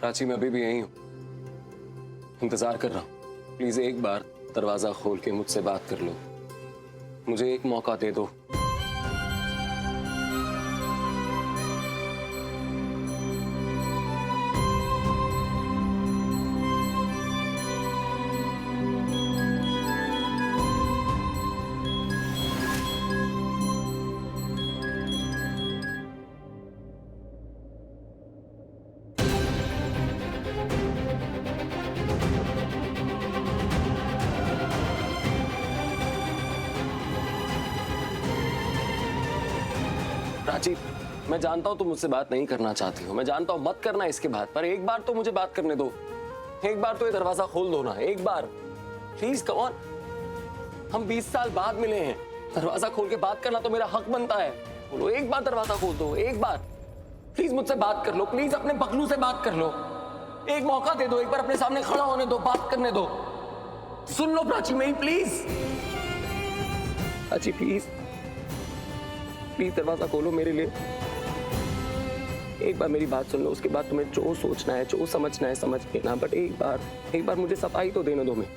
प्राची, मैं अभी भी यहीं हूँ, इंतजार कर रहा हूँ। प्लीज एक बार दरवाजा खोल के मुझसे बात कर लो, मुझे एक मौका दे दो। प्राची, मैं जानता हूं तुम मुझसे बात नहीं करना चाहती हो, मैं जानता हूं, मत करना इसके बाद, पर एक बार तो मुझे बात करने दो। एक बार तो ये दरवाजा खोल दो ना, एक बार प्लीज, कम ऑन। हम 20 साल बाद मिले हैं, दरवाजा खोल के बात करना तो मेरा हक बनता है। बोलो, एक बार दरवाजा खोल दो, एक बार प्लीज मुझसे बात कर लो, प्लीज अपने पगलू से बात कर लो, एक मौका दे दो, एक बार अपने सामने खड़ा होने दो, बात करने दो। सुन लो प्राची मेरी, प्लीज प्राची, प्लीज प्लीज दरवाजा खोलो मेरे लिए। एक बार मेरी बात सुन लो, उसके बाद तुम्हें जो सोचना है, जो समझना है समझ लेना, बट एक बार मुझे सफाई तो देने दो। नहीं,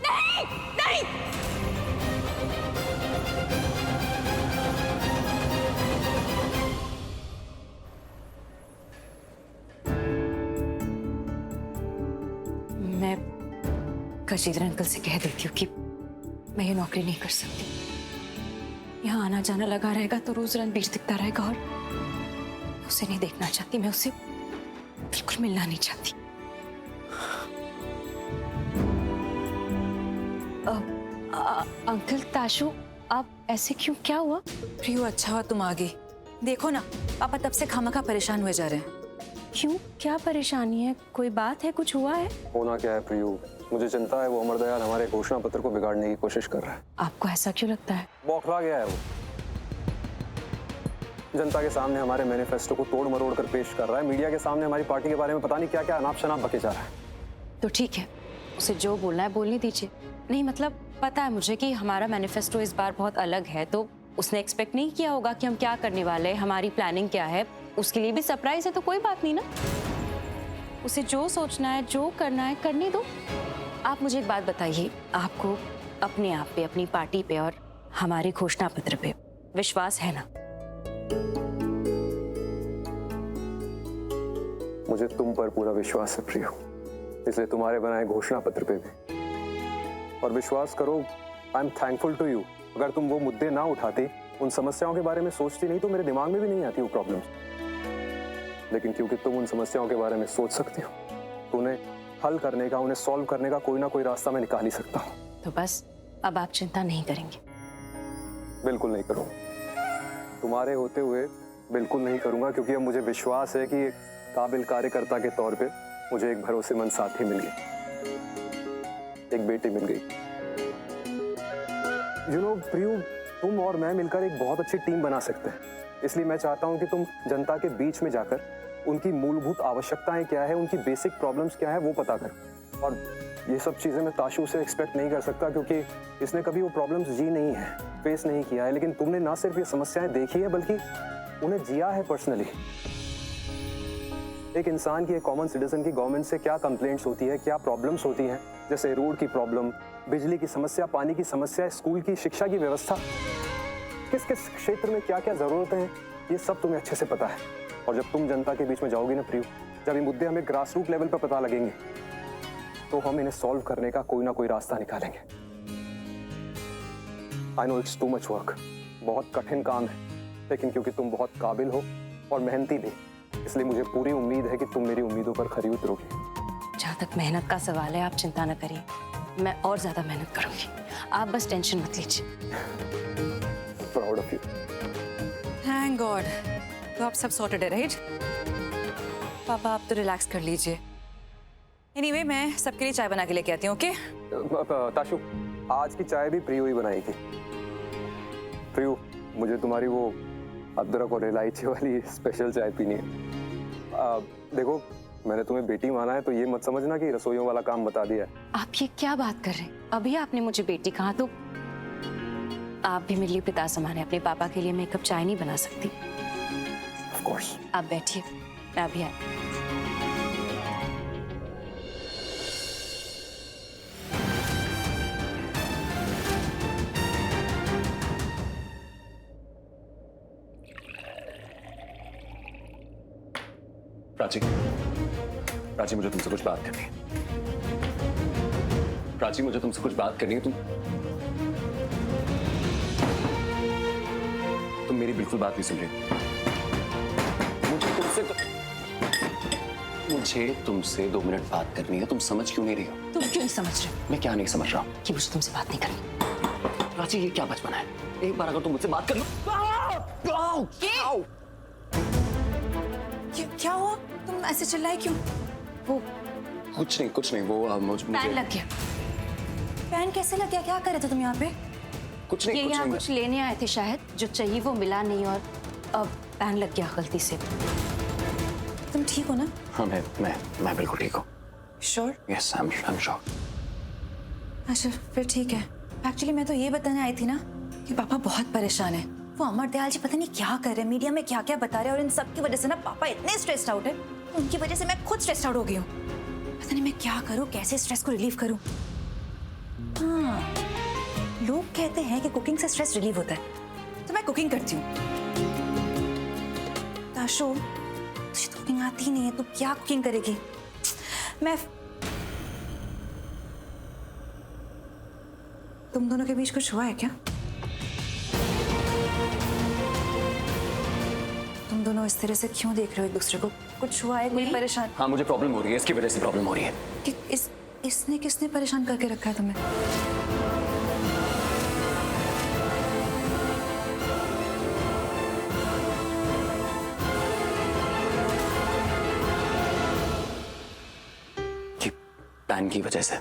नहीं। मैं कशीदर अंकल से कह देती हूँ कि मैं ये नौकरी नहीं कर सकती। यहाँ आना जाना लगा रहेगा तो रोज रणबीर दिखता रहेगा, और मैं उसे नहीं देखना चाहती, मैं उससे बिल्कुल मिलना नहीं चाहती। अंकल ताशु, आप ऐसे क्यों, क्या हुआ? प्रियो, अच्छा हुआ तुम आ गई। देखो ना, पापा तब से खामखा परेशान हुए जा रहे हैं। क्यों, क्या परेशानी है? कोई बात है, कुछ हुआ है? होना क्या है प्रियो, मुझे चिंता है वो अमरदयाल हमारे घोषणा पत्र को बिगाड़ने की कोशिश कर रहा है। आपको ऐसा क्यों लगता है? बौखला गया है वो, जनता के सामने हमारे मैनिफेस्टो को तोड़ मरोड़ कर पेश कर रहा है, मीडिया के सामने हमारी पार्टी के बारे में पता नहीं क्या क्या अनाप शनाप बके जा रहा है। तो ठीक है, उसे जो बोलना है बोलने दीजिए। नहीं मतलब पता है मुझे कि हमारा मैनिफेस्टो इस बार बहुत अलग है, तो उसने एक्सपेक्ट नहीं किया होगा कि हम क्या करने वाले हैं, हमारी प्लानिंग क्या है, उसके लिए भी सरप्राइज है, तो कोई बात नहीं ना। उसे जो सोचना है, जो करना है करने दो। आप मुझे एक बात बताइए, आपको अपने आप पे, अपनी पार्टी पे और हमारे घोषणा पत्र पे विश्वास है ना? मुझे तुम पर पूरा विश्वास है प्रियो, इसलिए तुम्हारे बनाए घोषणा पत्र पे भी। और विश्वास करो, I am thankful to you. अगर तुम वो मुद्दे ना उठाती, उन समस्याओं के बारे में सोचती नहीं, तो मेरे दिमाग में भी नहीं आती वो प्रॉब्लम्स। लेकिन क्योंकि तुम उन समस्याओं के बारे में सोच सकती हो, तो उन्हें हल करने का, उन्हें सॉल्व करने का कोई ना कोई रास्ता मैं निकाल ही सकता हूँ। तो बस अब आप चिंता नहीं करेंगे? बिल्कुल नहीं करूँगा, तुम्हारे होते हुए बिल्कुल नहीं करूँगा, क्योंकि अब मुझे विश्वास है कि एक काबिल कार्यकर्ता के तौर पे मुझे एक भरोसेमंद साथी मिल गया, एक बेटी मिल गई। यू नो प्रियो, तुम और मैं मिलकर एक बहुत अच्छी टीम बना सकते हैं, इसलिए मैं चाहता हूँ कि तुम जनता के बीच में जाकर उनकी मूलभूत आवश्यकताएं क्या है, उनकी बेसिक प्रॉब्लम्स क्या है वो पता करो। और ये सब चीज़ें मैं ताशु से एक्सपेक्ट नहीं कर सकता, क्योंकि इसने कभी वो प्रॉब्लम्स जी नहीं है, फेस नहीं किया है। लेकिन तुमने ना सिर्फ ये समस्याएं देखी है, बल्कि उन्हें जिया है पर्सनली। एक इंसान की, एक कॉमन सिटीजन की गवर्नमेंट से क्या कंप्लेंट्स होती है, क्या प्रॉब्लम्स होती हैं, जैसे रोड की प्रॉब्लम, बिजली की समस्या, पानी की समस्या, स्कूल की शिक्षा की व्यवस्था, किस किस क्षेत्र में क्या क्या जरूरतें हैं, ये सब तुम्हें अच्छे से पता है। और जब तुम जनता के बीच में जाओगी ना प्रियो, जब ये मुद्दे हमें ग्रास रूट लेवल पर पता लगेंगे, तो हम इन्हें सॉल्व करने का कोई ना कोई रास्ता निकालेंगे। I know it's too much work, बहुत कठिन काम है, लेकिन क्योंकि तुम बहुत काबिल हो और मेहनती भी, इसलिए मुझे पूरी उम्मीद है कि तुम मेरी उम्मीदों पर खरी उतरोगी। जहाँ तक मेहनत का सवाल है, आप चिंता न करिए, मैं और ज्यादा मेहनत करूंगी, आप बस टेंशन मत लीजिए। Proud of you. Thank God, तो आप सब सॉर्टेड है, राइट? पापा आप तो रिलैक्स कर लीजिए। एनीवे, मैं सबके लिए चाय बना के लेके आती हूँ, ओके? ताशु, आज की चाय भी प्रियो ही बनाएगी। प्रियो, मुझे तुम्हारी वो अदरक और इलायची वाली स्पेशल चाय पीनी है। देखो, मैंने तुम्हें बेटी माना है, तो ये मत समझना कि रसोइयों वाला काम बता दिया है। आप ये क्या बात कर रहे हैं? अभी आपने मुझे बेटी कहा, तो आप भी मेरे लिए पिता समान है। अपने पापा के लिए मैं एक कप चाय नहीं बना सकती? Of course. आप बैठिए, मैं अभी आई। प्राची, प्राची मुझे तुमसे कुछ बात करनी है। प्राची मुझे तुमसे कुछ बात करनी है। तुम मेरी बिल्कुल बात नहीं सुन रही। मुझे तुमसे 2 मिनट बात करनी है। तुम समझ क्यों नहीं रही हो? तुम क्यों नहीं समझ रहे हो मैं क्या नहीं समझ रहा हूँ? कि मुझे तुमसे बात नहीं करनी? प्राची, ये क्या बचपन है? एक बार अगर तुम मुझसे बात कर लो। क्या हुआ? तुम ऐसे चिल्लाए क्यों? वो कुछ नहीं वो मुझे पैन लग गया। पैन कैसे लग गया? क्या कर रहे थे तुम यहाँ पे? कुछ ये नहीं यहाँ कुछ लेने आए थे शायद, जो चाहिए वो मिला नहीं और अब पैन लग गया गलती से। तुम ठीक हो ना? हाँ, मैं बिल्कुल ठीक हूँ। Sure? Yes, I am sure. अच्छा फिर ठीक है। एक्चुअली मैं तो ये बताने आई थी ना कि पापा बहुत परेशान है। वो अमर दयाल जी पता नहीं क्या कर रहे हैं, मीडिया में क्या क्या बता रहे हैं और इन सब की वजह से ना पापा इतने स्ट्रेस्ड आउट है। उनकी वजह से मैं खुद स्ट्रेस्ड आउट हो गई हूँ। पता नहीं मैं क्या करूँ, कैसे स्ट्रेस को रिलीव करूँ। हाँ, लोग कहते हैं कि कुकिंग से स्ट्रेस रिलीव होता है, तो मैं कुकिंग करती हूँ। ताशु, तुझे तो कुकिंग आती ही नहीं है, तू क्या कुकिंग करेगी? मैं तुम दोनों के बीच कुछ हुआ है क्या? तुम दोनों इस तरह से क्यों देख रहे हो एक दूसरे को? कुछ हुआ है? कोई परेशान? हाँ, मुझे प्रॉब्लम हो रही है, इसकी वजह से प्रॉब्लम हो रही है। कि इसने किसने परेशान करके रखा है तुम्हें? कि पैन की वजह से।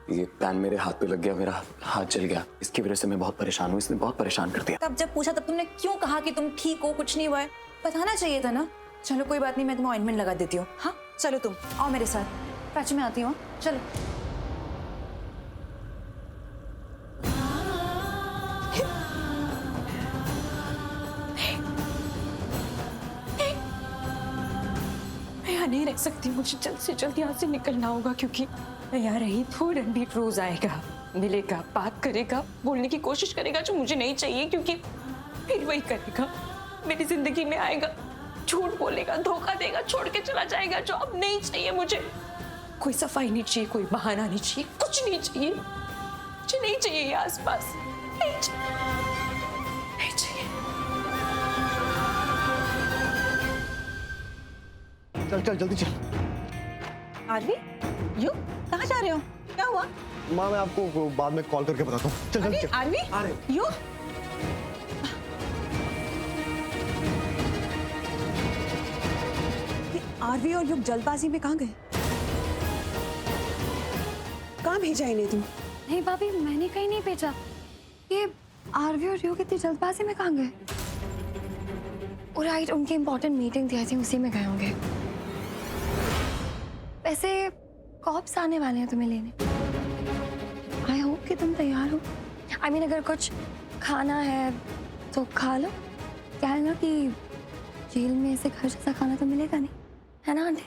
ये पैन मेरे हाथ पे लग गया, मेरा हाथ जल गया। इसकी वजह से मैं बहुत परेशान हूँ। इसने बहुत परेशान कर दिया। तब जब पूछा तब तुमने क्यों कहा कि तुम ठीक हो, कुछ नहीं हुआ है? बताना चाहिए था ना। चलो कोई बात नहीं, मैं तुम्हें ऑइंटमेंट लगा देती हूँ। हाँ चलो, तुम आओ मेरे साथ। प्राची मैं आती हूँ, चलो। मैं यहाँ नहीं रह सकती, मुझे जल्द से जल्द यहाँ से निकलना होगा, क्योंकि मैं यहाँ रही तो रणबीर रोज आएगा, मिलेगा, बात करेगा, बोलने की कोशिश करेगा जो मुझे नहीं चाहिए, क्योंकि फिर वही करेगा, मेरी जिंदगी में आएगा, झूठ बोलेगा, धोखा देगा, छोड़ के चला जाएगा, जो अब नहीं चाहिए मुझे। कोई सफाई नहीं चाहिए, कोई बहाना नहीं चाहिए, कुछ नहीं चाहिए, मुझे नहीं चाहिए ये आसपास, नहीं चाहिए, नहीं चाहिए। चल चल जल्दी चल। आरवी, यू कहाँ जा रहे हो? क्या हुआ? माँ मैं आपको बाद में कॉल करके बताता हूँ। चल जल्दी चल। आरवी, यू आरवी और युग जल्दबाजी में कहाँ गए? कहाँ भेजा इन्हें तुम? नहीं भाभी, मैंने कहीं नहीं भेजा। ये आरवी और युग इतनी जल्दबाजी में कहाँ गए? राइट, उनकी इम्पोर्टेंट मीटिंग थी, आई थिंक उसी में गए होंगे। वैसे कॉप्स आने वाले हैं तुम्हें लेने। आई होप कि तुम तैयार हो। आई मीन अगर कुछ खाना है तो खा लो। क्या है ना कि जेल में ऐसे घर जैसा खाना तो मिलेगा नहीं, है ना आंटी?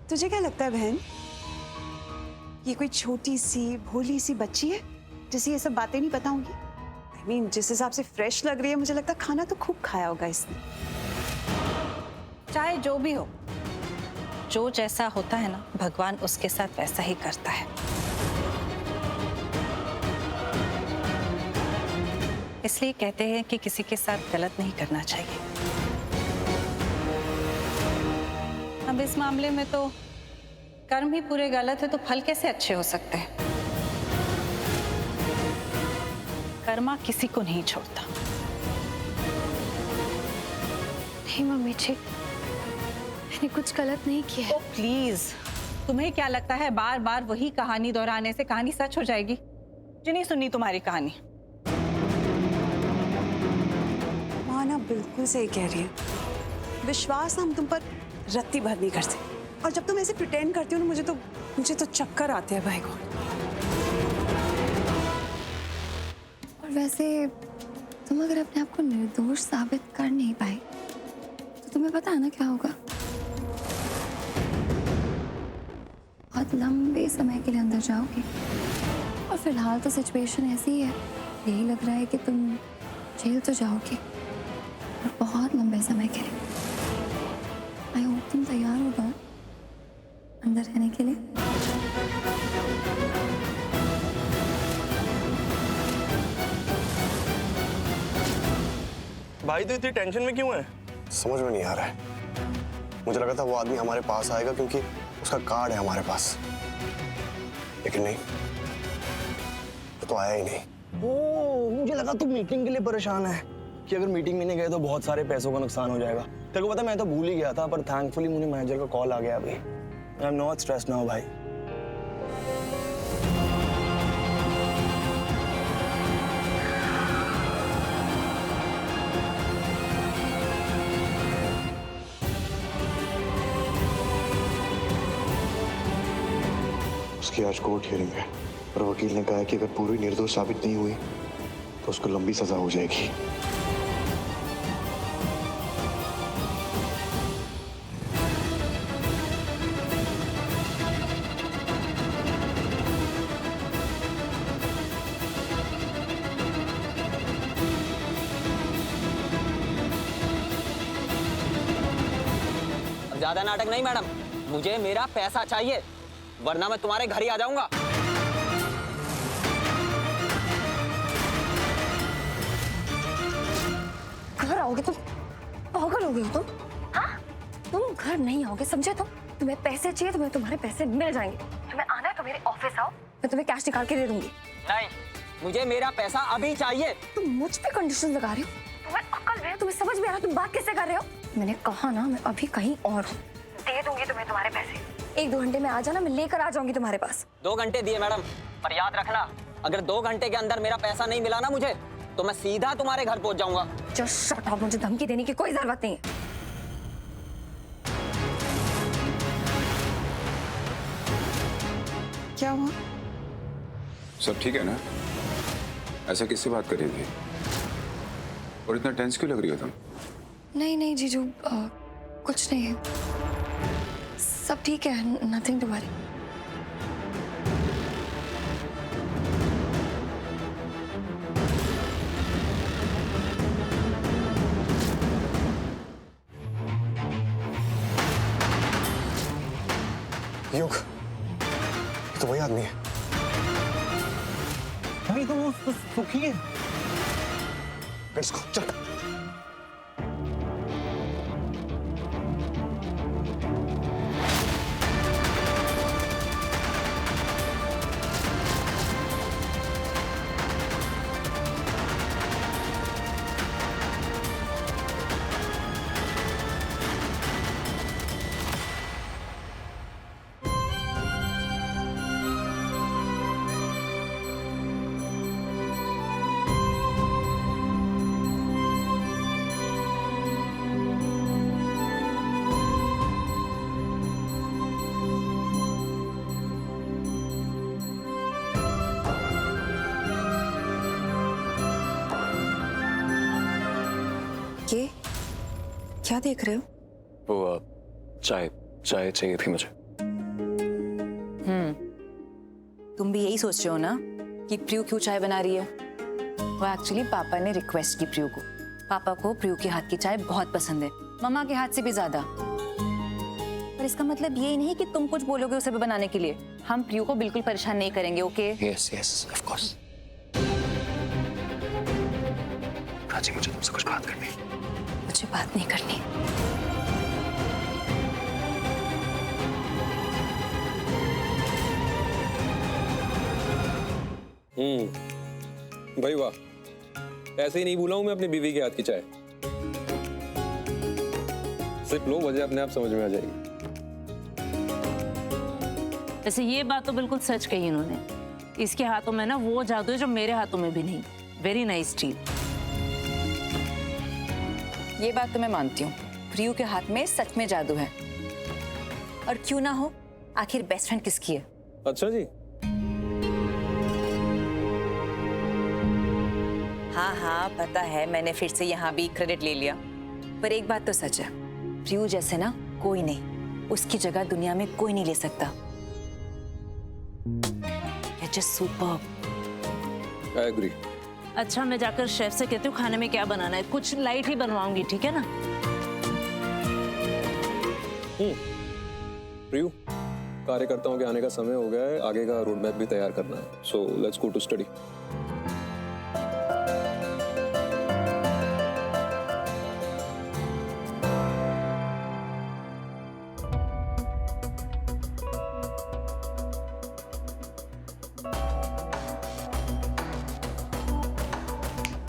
तुझे क्या लगता है बहन, ये कोई छोटी सी भोली सी बच्ची है जिसे ये सब बातें नहीं पता होंगी? I mean, जिस हिसाब से फ्रेश लग रही है, मुझे लगता है खाना तो खूब खाया होगा इसने। चाहे जो भी हो, जो जैसा होता है ना, भगवान उसके साथ वैसा ही करता है। इसलिए कहते हैं कि किसी के साथ गलत नहीं करना चाहिए। अब इस मामले में तो कर्म ही पूरे गलत है, तो फल कैसे अच्छे हो सकते हैं? कर्मा किसी को नहीं छोड़ता। नहीं मम्मी जी, मैंने कुछ गलत नहीं किया है। प्लीज, तुम्हें क्या लगता है बार बार वही कहानी दोहराने से कहानी सच हो जाएगी? मुझे नहीं सुननी तुम्हारी कहानी। माँ ना बिल्कुल सही कह रही है। विश्वास हम तुम पर रत्ती भर नहीं करते, और जब तुम ऐसे प्रिटेंड करती हो ना, मुझे तो चक्कर आते हैं भाई को। और वैसे तुम अगर अपने आप को निर्दोष साबित कर नहीं पाए तो तुम्हें पता है ना क्या होगा? बहुत लंबे समय के लिए अंदर जाओगे। और फिलहाल तो सिचुएशन ऐसी है यही लग रहा है कि तुम जेल तो जाओगे और बहुत लंबे समय के लिए। आई होप तुम तैयार हो ना अंदर रहने के लिए। भाई तो इतनी टेंशन में क्यों है? समझ में नहीं आ रहा है। मुझे लगा था वो आदमी हमारे पास आएगा क्योंकि उसका कार्ड है हमारे पास, लेकिन नहीं, वो तो आया ही नहीं। ओ, मुझे लगा तू मीटिंग के लिए परेशान है कि अगर मीटिंग में नहीं गए तो बहुत सारे पैसों का नुकसान हो जाएगा। तेरे को पता मैं तो भूल ही गया था, पर थैंकफुली मुझे मैनेजर का कॉल आ गया अभी। I am not stressed now भाई। उसकी आज कोर्ट हियरिंग है और वकील ने कहा है कि अगर पूरी निर्दोष साबित नहीं हुई तो उसको लंबी सजा हो जाएगी। अब ज्यादा नाटक नहीं मैडम, मुझे मेरा पैसा चाहिए वरना मैं तुम्हारे घर ही आ जाऊंगा। घर आओगे तुम? पागल हो गए हो तुम? हाँ? तुम घर नहीं आओगे, समझे तुम? तुम्हें पैसे चाहिए, तुम्हें तुम्हारे पैसे मिल जाएंगे। तुम्हें आना है तो मेरे ऑफिस आओ, मैं तुम्हें कैश निकाल के दे दूंगी। नहीं, मुझे मेरा पैसा अभी चाहिए। तुम मुझ पे कंडीशन लगा रहे हो? तुम्हें अक्ल है? तुम्हें समझ में आ रहा तुम बात कैसे कर रहे हो? मैंने कहा ना मैं अभी कहीं और हूँ, दे दूंगी तुम्हें तुम्हारे पैसे। 1-2 घंटे में आ जाना, मैं लेकर आ जाऊंगी तुम्हारे पास। 2 घंटे दिए मैडम, पर याद रखना अगर 2 घंटे के अंदर मेरा पैसा नहीं मिला ना मुझे, तो मैं सीधा तुम्हारे घर पहुंच जाऊंगा। जस्ट शट अप, मुझे धमकी देने की कोई जरूरत नहीं है। क्या हुआ? सब ठीक है ना? ऐसा किससे बात कर रही थी और इतना टेंस क्यों लग रही हो तुम? नहीं नहीं जीजू, कुछ नहीं है, सब ठीक है, नथिंग टू वरी। युग, ये तो वही आदमी है। भाई तो वो सुखी है। लेट्स गो, चल। ये क्या देख रहे हो? वो चाय चाय चाहिए थी मुझे। तुम भी यही सोच रहे हो ना कि प्रियू क्यों चाय बना रही है? वो एक्चुअली पापा ने रिक्वेस्ट की प्रियू को। पापा को प्रियू के हाथ की चाय बहुत पसंद है, मम्मा के हाथ से भी ज्यादा। पर इसका मतलब ये नहीं कि तुम कुछ बोलोगे उसे बनाने के लिए। हम प्रियू को बिल्कुल परेशान नहीं करेंगे, okay? Yes yes of course. Prachi, मुझे तुमसे कुछ बात करनी है। मुझे बात नहीं करनी। भाई वाह, ऐसे ही नहीं भूला हूं मैं अपनी बीवी के हाथ की चाय। सिर्फ लो, वजह अपने आप समझ में आ जाएगी। वैसे ये बात तो बिल्कुल सच कही इन्होंने। इसके हाथों में ना वो जादू है जो मेरे हाथों में भी नहीं। Very nice team. ये बात तो मैं मानती हूँ, प्रियू के हाथ में सच में जादू है। और क्यों ना हो, आखिर बेस्ट फ्रेंड किसकी है? अच्छा जी। हाँ हाँ पता है, मैंने फिर से यहाँ भी क्रेडिट ले लिया। पर एक बात तो सच है, प्रियू जैसे ना कोई नहीं, उसकी जगह दुनिया में कोई नहीं ले सकता। You're just superb. I agree. अच्छा मैं जाकर शेफ से कहती हूँ खाने में क्या बनाना है, कुछ लाइट ही बनवाऊंगी, ठीक है ना? प्रियू, कार्यकर्ताओं के आने का समय हो गया है, आगे का रोड मैप भी तैयार करना है, so let's go to study.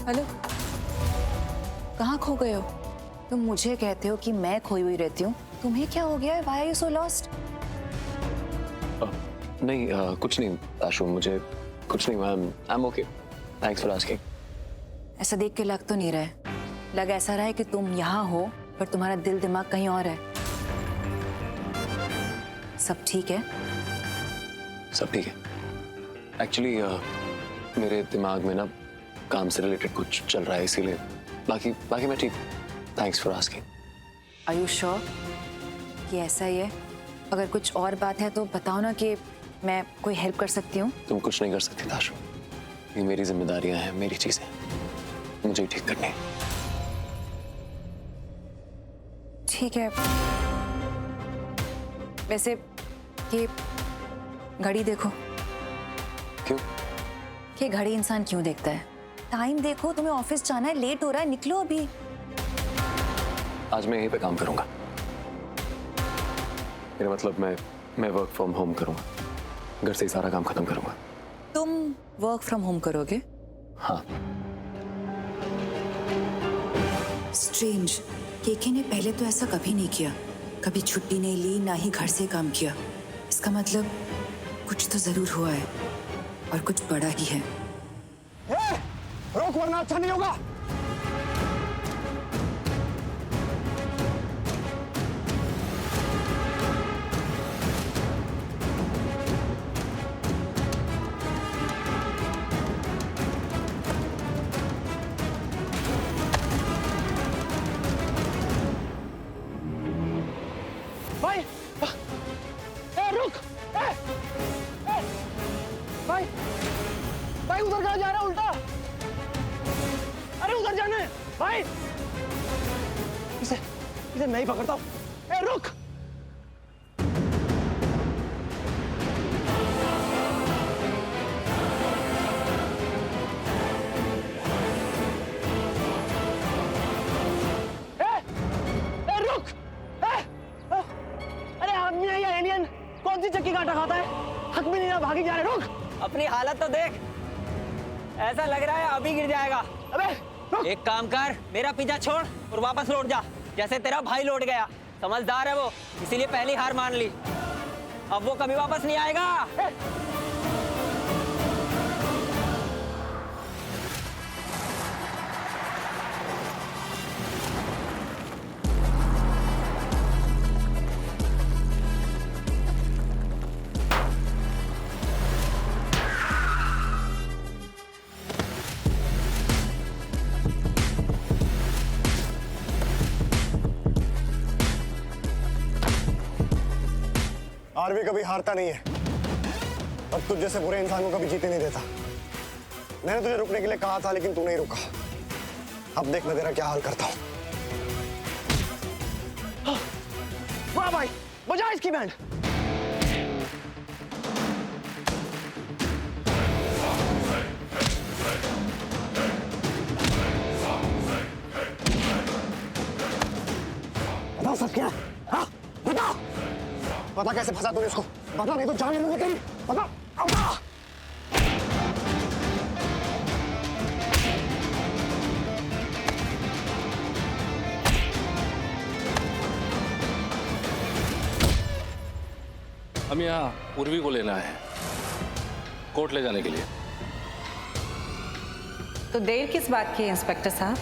Hello, कहाँ खो गए हो? तुम मुझे कहते हो कि मैं खोई हुई रहती हूँ, तुम्हें क्या हो गया है? Why are you so lost? नहीं कुछ नहीं आशु, मुझे कुछ नहीं, I am okay, thanks for asking. ऐसा देख के लग तो नहीं रहा है, लग ऐसा रहा है कि तुम यहाँ हो पर तुम्हारा दिल दिमाग कहीं और है। सब ठीक है? सब ठीक है। एक्चुअली मेरे दिमाग में ना काम से रिलेटेड कुछ चल रहा है, इसीलिए बाकी मैं ठीक। Thanks for asking. Are you sure कि ऐसा ही है? अगर कुछ और बात है तो बताओ ना, कि मैं कोई हेल्प कर सकती हूँ। तुम कुछ नहीं कर सकती आशु, ये मेरी जिम्मेदारियां हैं, मेरी चीजें मुझे ही ठीक करनी है। ठीक है। वैसे ये घड़ी देखो। क्यों? कि घड़ी इंसान क्यों देखता है? टाइम देखो, तुम्हें ऑफिस जाना है, लेट हो रहा है, निकलो अभी। आज मैं यहीं पे काम करूंगा, मेरा मतलब मैं वर्क फ्रॉम होम करूंगा, घर से ही सारा काम खत्म करूंगा। तुम वर्क फ्रॉम होम करोगे? हाँ। स्ट्रेंज, केके ने पहले तो ऐसा कभी नहीं किया, कभी छुट्टी नहीं ली, ना ही घर से काम किया। इसका मतलब कुछ तो जरूर हुआ है, और कुछ बड़ा ही है। रोक वरना अच्छा नहीं होगा। भाई, रुक! भाई उधर कहाँ जा रहा है? उल्टा, अरे उधर जाना है भाई। इसे मैं ही पकड़ता हूँ। रुक! रुक! अरे आदमी है या एलियन? कौन सी चक्की काटा खाता है? हक भी नहीं ना, भागी जा रहे। रुक! अपनी हालत तो देख, ऐसा लग रहा है अभी गिर जाएगा। अबे रुक! एक काम कर, मेरा पीछा छोड़ और वापस लौट जा, जैसे तेरा भाई लौट गया। समझदार है वो, इसीलिए पहली हार मान ली। अब वो कभी वापस नहीं आएगा। आरवी कभी हारता नहीं है, और तुझ जैसे बुरे इंसान को कभी जीते नहीं देता। मैंने तुझे रुकने के लिए कहा था, लेकिन तू नहीं रुका। अब देख मैं तेरा क्या हाल करता हूं। वाह भाई, बजा इसकी बैंड। बताओ सब क्या? हाँ बताओ, पता कैसे फंसा तूने इसको? बता, नहीं तो जान लूंगा तेरी। बता। हम यहाँ उर्वी को लेना है, कोर्ट ले जाने के लिए। तो देर किस बात की है इंस्पेक्टर साहब?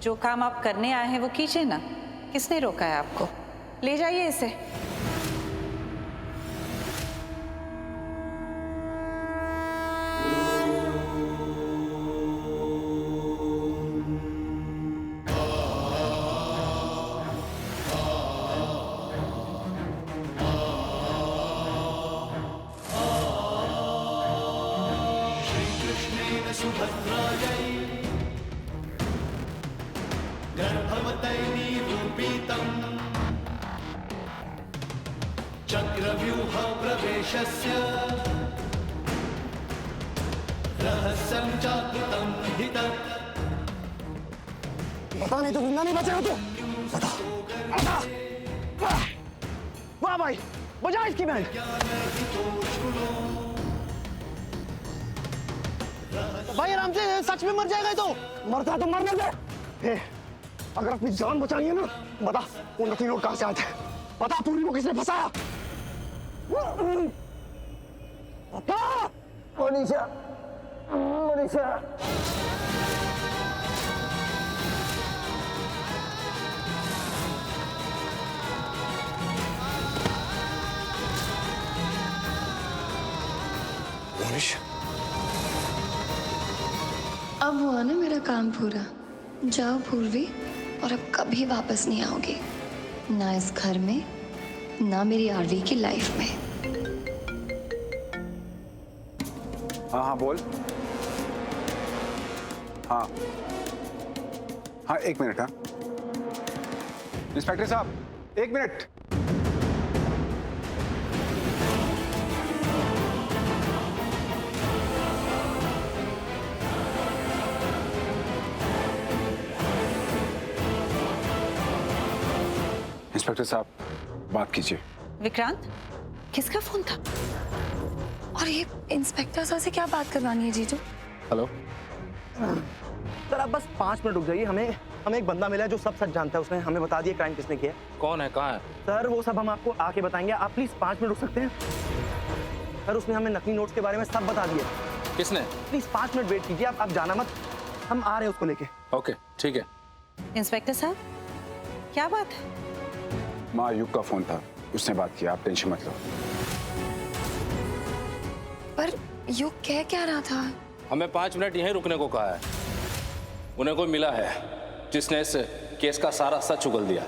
जो काम आप करने आए हैं वो कीजिए ना। किसने रोका है आपको? ले जाइए इसे। सुभाषितम् बता, नहीं तो जिंदा नहीं बचेगा तू। बता, बता। वाह भाई, बजा इसकी बैंड। भाई आराम से, सच में मर जाएगा ये तो। मरता है तो मरने दे। अगर अपनी जान बचानी है ना, बता वो नकली नोट कहां से आते हैं, बता पूरी को किसने फंसाया, बता। मनीषा, मनीषा। मनीषा, अब हुआ ना मेरा काम पूरा। जाओ पूर्वी, और अब कभी वापस नहीं आओगे, ना इस घर में, ना मेरी आरवी की लाइफ में। हाँ हाँ बोल। हाँ हाँ, 1 मिनट। हाँ इंस्पेक्टर साहब, 1 मिनट। इंस्पेक्टर साहब, बात कीजिए। विक्रांत, किसका फोन था? और ये इंस्पेक्टर सर से क्या बात करवानी है जीजू? हेलो सर, आप बस 5 मिनट रुक जाइए। हमें एक बंदा मिला है जो सब सच जानता है। उसने हमें बता दिया क्राइम किसने किया। कौन है, कहाँ है? सर वो सब हम आपको आके बताएंगे। आप प्लीज 5 मिनट रुक सकते हैं? सर उसने हमें नकली नोट्स के बारे में सब बता दिया। किसने? प्लीज 5 मिनट वेट कीजिए। आप जाना मत, हम आ रहे हैं उसको लेके। ओके ठीक है। इंस्पेक्टर साहब, क्या बात है? माँ, युग का फोन था, उसने बात किया, आप टेंशन मत लो। पर युग कह क्या रहा था? हमें 5 मिनट यहीं रुकने को कहा है। उन्हें कोई मिला है जिसने इस केस का सारा सच उगल दिया।